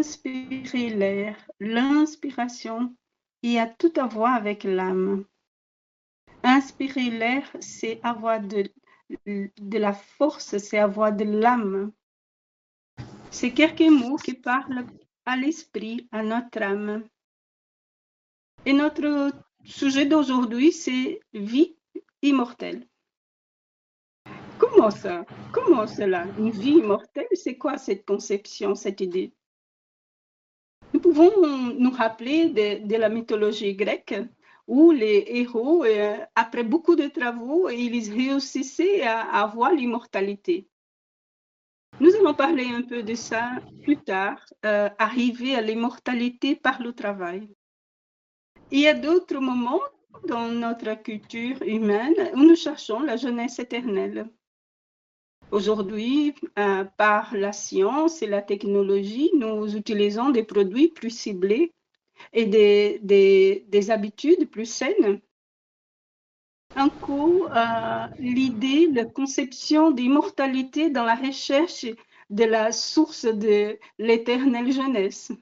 inspirer l'air, l'inspiration, il y a tout à voir avec l'âme. Inspirer l'air, c'est avoir de la force, c'est avoir de l'âme. C'est quelques mots qui parlent à l'esprit, à notre âme. Et notre sujet d'aujourd'hui, c'est vie immortelle. Comment ça? Comment cela? Une vie immortelle, c'est quoi cette conception, cette idée? Nous pouvons nous rappeler de la mythologie grecque où les héros, après beaucoup de travaux, ils réussissaient à avoir l'immortalité. Nous allons parler un peu de ça plus tard, arriver à l'immortalité par le travail. Il y a d'autres moments dans notre culture humaine où nous cherchons la jeunesse éternelle. Aujourd'hui, par la science et la technologie, nous utilisons des produits plus ciblés et des habitudes plus saines. Un coup, l'idée, la conception d'immortalité dans la recherche de la source de l'éternelle jeunesse.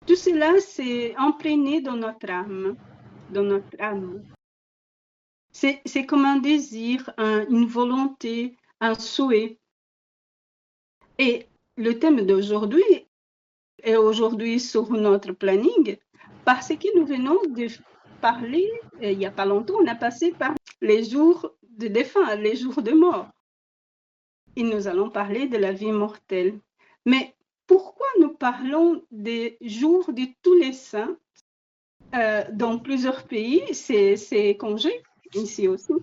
Tout cela s'est imprégné dans notre âme. Dans notre âme. C'est comme un désir, une volonté, un souhait. Et le thème d'aujourd'hui est aujourd'hui sur notre planning parce que nous venons de parler, il n'y a pas longtemps, on a passé par les jours de défunt, les jours de mort. Et nous allons parler de la vie mortelle. Mais pourquoi nous parlons des jours de tous les saints? Dans plusieurs pays, c'est congé, ici aussi.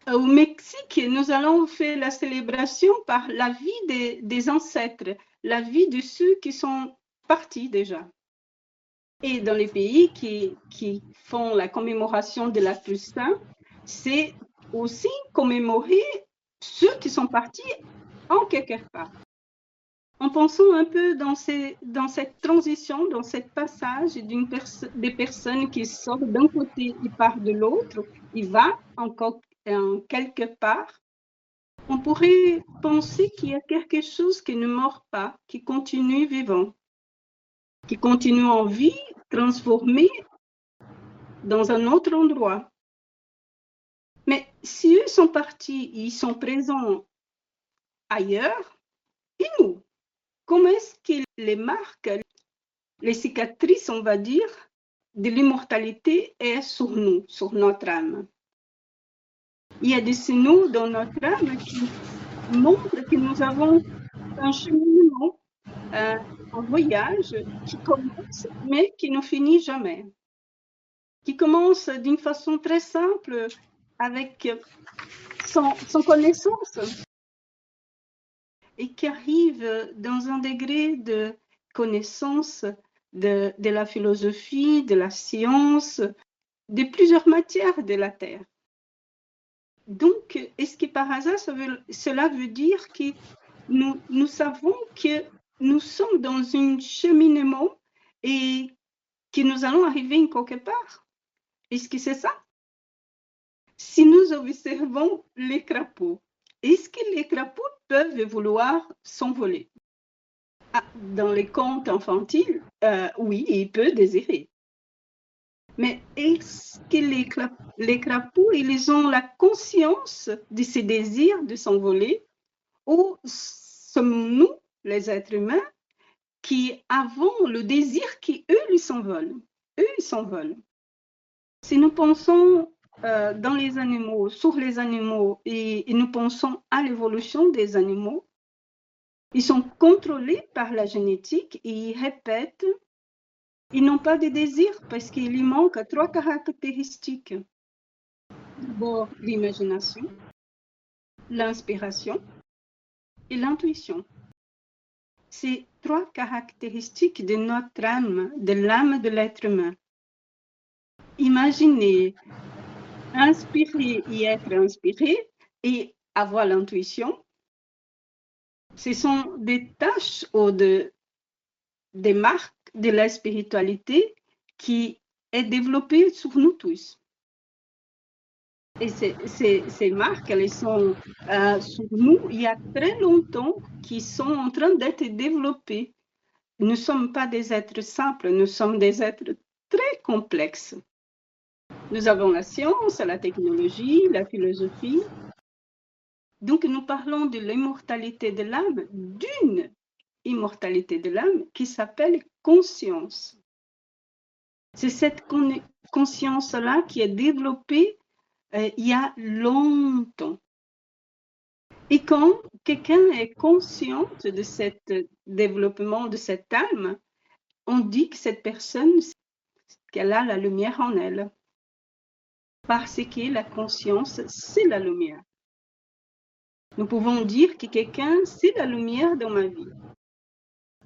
Au Mexique, nous allons faire la célébration par la vie des ancêtres, la vie de ceux qui sont partis déjà. Et dans les pays qui font la commémoration de la Toussaint, c'est aussi commémorer ceux qui sont partis en quelque part. En pensant un peu dans cette transition, dans ce passage des personnes qui sortent d'un côté et partent de l'autre, il va encore quelque part, on pourrait penser qu'il y a quelque chose qui ne meurt pas, qui continue vivant, qui continue en vie, transformé dans un autre endroit. Mais si eux sont partis, ils sont présents ailleurs, et nous, comment est-ce qu'ils les marquent, les cicatrices, on va dire, de l'immortalité est sur nous, sur notre âme. Il y a des signaux dans notre âme qui montrent que nous avons un cheminement, un voyage qui commence, mais qui ne finit jamais. Qui commence d'une façon très simple, avec sans connaissance, et qui arrive dans un degré de connaissance de la philosophie, de la science, de plusieurs matières de la Terre. Donc, est-ce que par hasard, cela veut dire que nous savons que nous sommes dans un cheminement et que nous allons arriver quelque part? Est-ce que c'est ça? Si nous observons les crapauds, est-ce que les crapauds peuvent vouloir s'envoler? Dans les contes infantiles, oui, ils peuvent désirer. Mais est-ce que les crapauds, ils ont la conscience de ces désirs de s'envoler, ou sommes-nous, les êtres humains, qui avons le désir qu'eux, ils s'envolent? Eux, ils s'envolent. Si nous pensons dans les animaux, sur les animaux, et nous pensons à l'évolution des animaux, ils sont contrôlés par la génétique et ils répètent. Ils n'ont pas de désir parce qu'il y manque 3 caractéristiques. D'abord, l'imagination, l'inspiration et l'intuition. C'est 3 caractéristiques de notre âme, de l'âme de l'être humain. Imaginer, inspirer et être inspiré et avoir l'intuition, ce sont des tâches ou des marques de la spiritualité qui est développée sur nous tous. Et ces marques, elles sont sur nous il y a très longtemps, qui sont en train d'être développées. Nous ne sommes pas des êtres simples, nous sommes des êtres très complexes. Nous avons la science, la technologie, la philosophie. Donc nous parlons de l'immortalité de l'âme, d'une immortalité de l'âme qui s'appelle conscience. C'est cette conscience-là qui est développée il y a longtemps. Et quand quelqu'un est consciente de ce développement de cette âme, on dit que cette personne, qu'elle a la lumière en elle. Parce que la conscience, c'est la lumière. Nous pouvons dire que quelqu'un, c'est la lumière dans ma vie.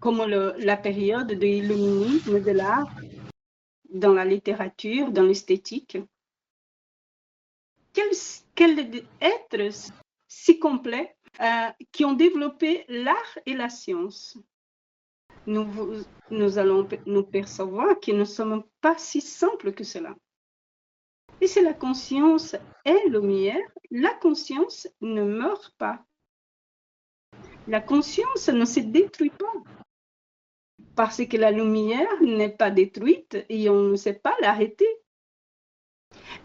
Comme la période de l'illuminisme, de l'art, dans la littérature, dans l'esthétique. Quels êtres si complets qui ont développé l'art et la science. Nous allons nous percevoir que nous ne sommes pas si simples que cela. Et si la conscience est lumière, la conscience ne meurt pas. La conscience ne se détruit pas. Parce que la lumière n'est pas détruite et on ne sait pas l'arrêter.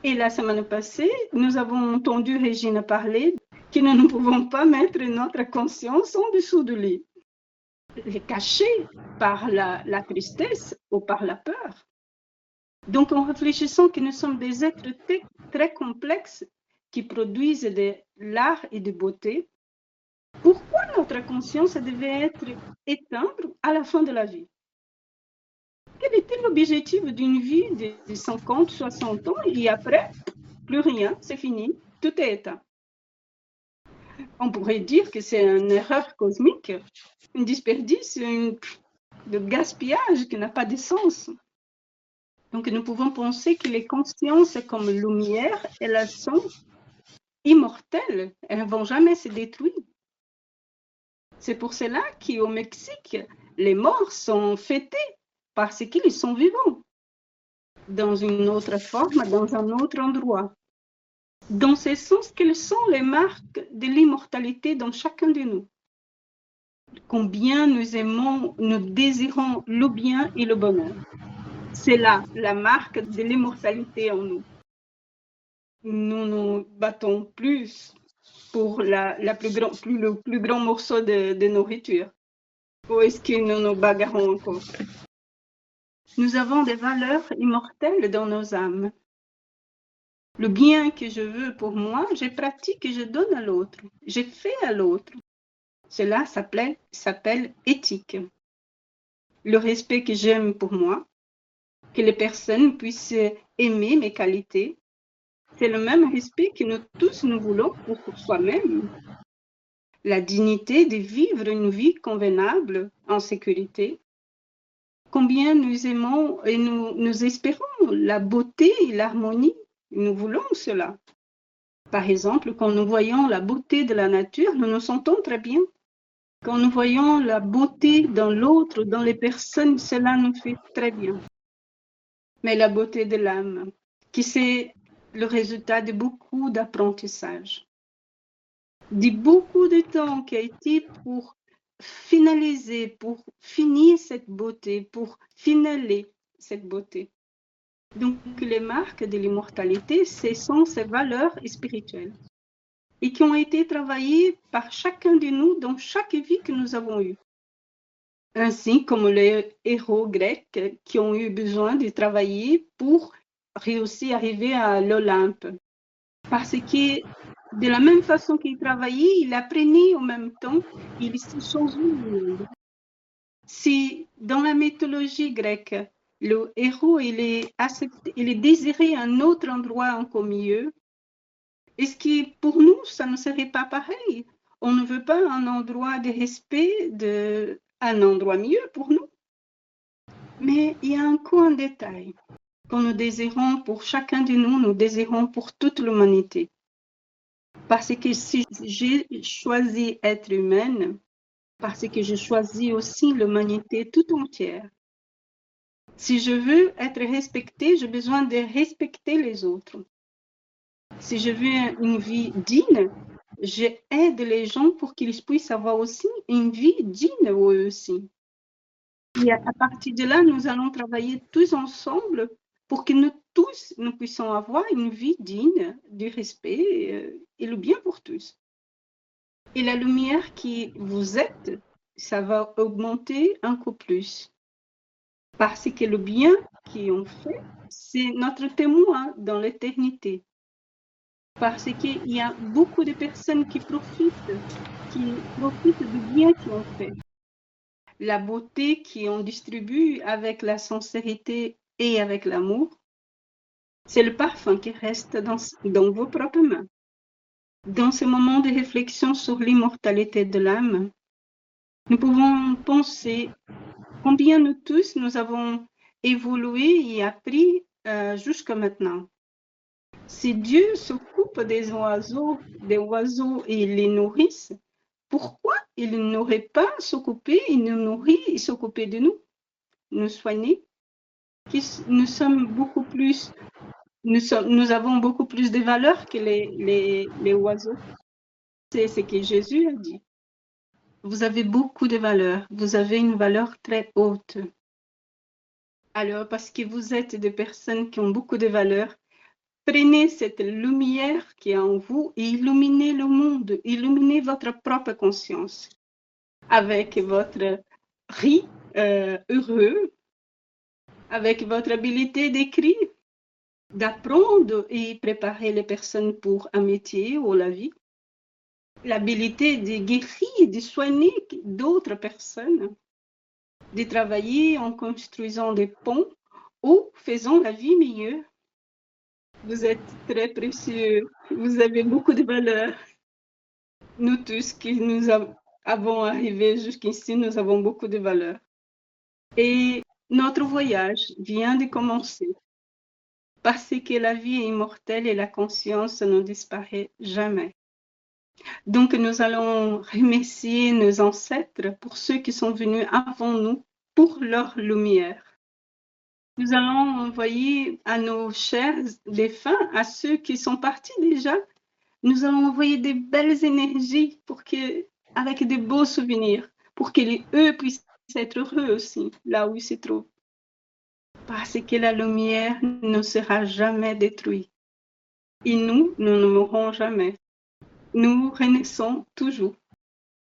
Et la semaine passée, nous avons entendu Régine parler que nous ne pouvons pas mettre notre conscience en dessous du lit, cachée par la tristesse ou par la peur. Donc, en réfléchissant que nous sommes des êtres très complexes qui produisent de l'art et de beauté, pourquoi notre conscience devait être éteinte à la fin de la vie? Quel était l'objectif d'une vie de 50, 60 ans et après, plus rien, c'est fini, tout est éteint? On pourrait dire que c'est une erreur cosmique, une desperdice, de gaspillage qui n'a pas de sens. Donc, nous pouvons penser que les consciences comme lumière, elles sont immortelles, elles ne vont jamais se détruire. C'est pour cela qu'au Mexique, les morts sont fêtés parce qu'ils sont vivants, dans une autre forme, dans un autre endroit. Dans ce sens, quelles sont les marques de l'immortalité dans chacun de nous? Combien nous aimons, nous désirons le bien et le bonheur. C'est là la marque de l'immortalité en nous. Nous nous battons plus pour le plus grand morceau de nourriture. Ou est-ce que nous nous bagarrons encore? Nous avons des valeurs immortelles dans nos âmes. Le bien que je veux pour moi, je pratique et je donne à l'autre. Je fais à l'autre. Cela s'appelle éthique. Le respect que j'aime pour moi, que les personnes puissent aimer mes qualités, c'est le même respect que nous tous nous voulons pour soi-même. La dignité de vivre une vie convenable, en sécurité. Combien nous aimons et nous espérons la beauté et l'harmonie. Nous voulons cela. Par exemple, quand nous voyons la beauté de la nature, nous nous sentons très bien. Quand nous voyons la beauté dans l'autre, dans les personnes, cela nous fait très bien. Mais la beauté de l'âme, qui c'est le résultat de beaucoup d'apprentissage, de beaucoup de temps qui a été pour finaliser, pour finir cette beauté, pour finaler cette beauté. Donc, les marques de l'immortalité, ce sont ces valeurs spirituelles et qui ont été travaillées par chacun de nous dans chaque vie que nous avons eue. Ainsi comme les héros grecs qui ont eu besoin de travailler pour réussir à arriver à l'Olympe. Parce que de la même façon qu'il travaillait, il apprenait en même temps, il se changeait le monde. Si dans la mythologie grecque, le héros il est désiré un autre endroit encore mieux, est-ce que pour nous, ça ne serait pas pareil? On ne veut pas un endroit de respect, un endroit mieux pour nous. Mais il y a encore un détail que nous désirons pour chacun de nous, nous désirons pour toute l'humanité. Parce que si j'ai choisi être humaine, parce que je choisis aussi l'humanité tout entière. Si je veux être respectée, j'ai besoin de respecter les autres. Si je veux une vie digne, j'aide les gens pour qu'ils puissent avoir aussi une vie digne eux aussi. Et à partir de là, nous allons travailler tous ensemble pour que nous tous, nous puissions avoir une vie digne du respect et le bien pour tous. Et la lumière qui vous êtes, ça va augmenter encore plus. Parce que le bien qu'on fait, c'est notre témoin dans l'éternité. Parce qu'il y a beaucoup de personnes qui profitent du bien qu'on fait. La beauté qu'on distribue avec la sincérité et avec l'amour, c'est le parfum qui reste dans vos propres mains. Dans ce moment de réflexion sur l'immortalité de l'âme, nous pouvons penser combien nous tous, nous avons évolué et appris jusqu'à maintenant. Si Dieu s'occupe des oiseaux et les nourrisse, pourquoi il n'aurait pas s'occupé, il nous nourrit et s'occuper de nous, nous soigner? Nous sommes beaucoup plus, nous avons beaucoup plus de valeur que les oiseaux. C'est ce que Jésus a dit. Vous avez beaucoup de valeur, vous avez une valeur très haute. Alors, parce que vous êtes des personnes qui ont beaucoup de valeur, prenez cette lumière qui est en vous et illuminez le monde, illuminez votre propre conscience avec votre riz heureux, avec votre habileté d'écrire, d'apprendre et préparer les personnes pour un métier ou la vie, l'habilité de guérir, de soigner d'autres personnes, de travailler en construisant des ponts ou faisant la vie meilleure. Vous êtes très précieux, vous avez beaucoup de valeur. Nous tous qui nous avons arrivé jusqu'ici, nous avons beaucoup de valeur. Et notre voyage vient de commencer parce que la vie est immortelle et la conscience ne disparaît jamais. Donc nous allons remercier nos ancêtres pour ceux qui sont venus avant nous pour leur lumière. Nous allons envoyer à nos chers défunts, à ceux qui sont partis déjà, nous allons envoyer des belles énergies avec des beaux souvenirs, pour qu'eux puissent être heureux aussi, là où ils se trouvent. Parce que la lumière ne sera jamais détruite. Et nous ne mourrons jamais. Nous renaissons toujours.